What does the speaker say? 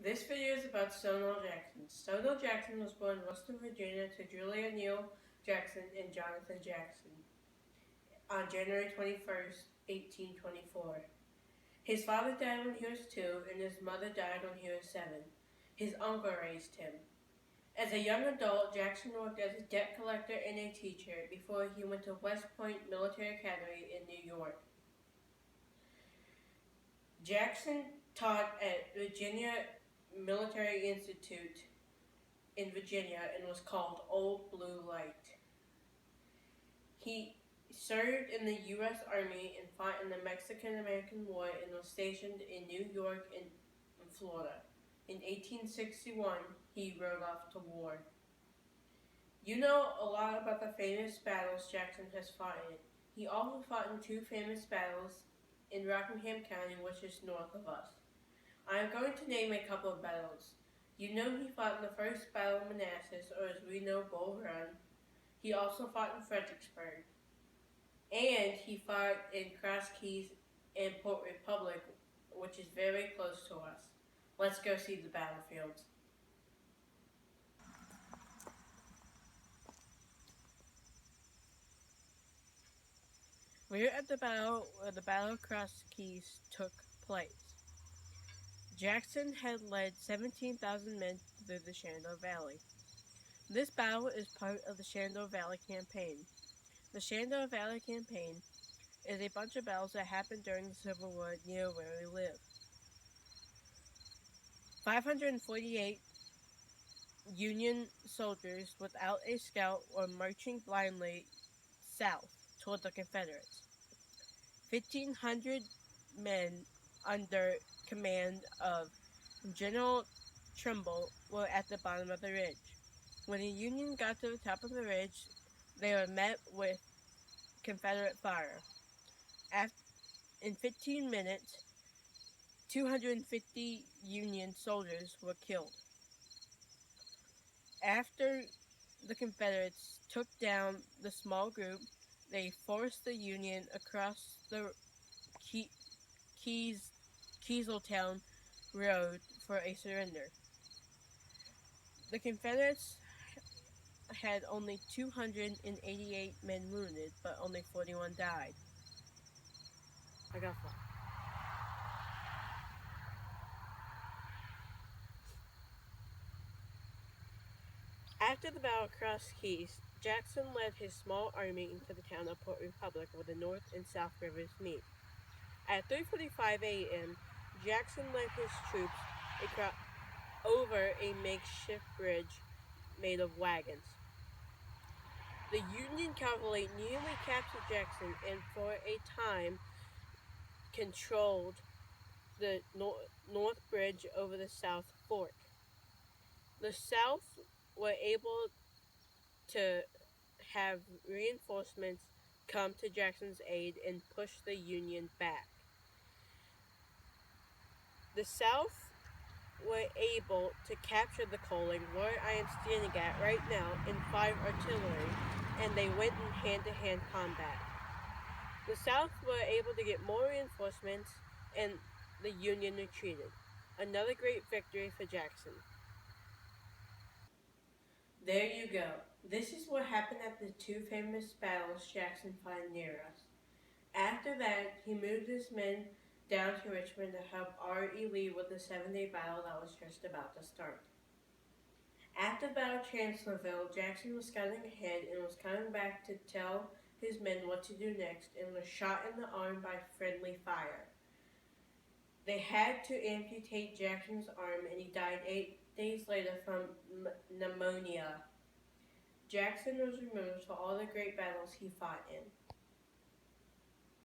This video is about Stonewall Jackson. Stonewall Jackson was born in Western Virginia to Julia Neal Jackson and Jonathan Jackson on January 21st, 1824. His father died when he was 2 and his mother died when he was 7. His uncle raised him. As a young adult, Jackson worked as a debt collector and a teacher before he went to West Point Military Academy in New York. Jackson taught at Virginia Military Institute in Virginia and was called Old Blue Light. He served in the U.S. Army and fought in the Mexican-American War and was stationed in New York and Florida. In 1861, he rode off to war. You know a lot about the famous battles Jackson has fought in. He also fought in 2 famous battles in Rockingham County, which is north of us. I am going to name a couple of battles. You know he fought in the First Battle of Manassas, or as we know, Bull Run. He also fought in Fredericksburg. And he fought in Cross Keys and Port Republic, which is very close to us. Let's go see the battlefields. We're at the battle where the Battle of Cross Keys took place. Jackson had led 17,000 men through the Shenandoah Valley. This battle is part of the Shenandoah Valley Campaign. The Shenandoah Valley Campaign is a bunch of battles that happened during the Civil War near where we live. 548 Union soldiers without a scout were marching blindly south toward the Confederates. 1,500 men under command of General Trimble were at the bottom of the ridge. When the Union got to the top of the ridge, they were met with Confederate fire. In 15 minutes, 250 Union soldiers were killed. After the Confederates took down the small group, they forced the Union across the Kieseltown Road for a surrender. The Confederates had only 288 men wounded, but only 41 died. I got one. After the battle of Cross Keys, Jackson led his small army into the town of Port Republic where the North and South Rivers meet. At 3:45 a.m., Jackson led his troops over a makeshift bridge made of wagons. The Union cavalry nearly captured Jackson and for a time controlled the North Bridge over the South Fork. The South were able to have reinforcements come to Jackson's aid and push the Union back. The South were able to capture the Coaling, where I am standing at right now, in 5 artillery, and they went in hand-to-hand combat. The South were able to get more reinforcements, and the Union retreated. Another great victory for Jackson. There you go. This is what happened at the 2 famous battles Jackson fought near us. After that, he moved his men down to Richmond to help R.E. Lee with the 7-day battle that was just about to start. After the Battle of Chancellorsville, Jackson was scouting ahead and was coming back to tell his men what to do next and was shot in the arm by friendly fire. They had to amputate Jackson's arm and he died 8 days later from pneumonia. Jackson was remembered for all the great battles he fought in.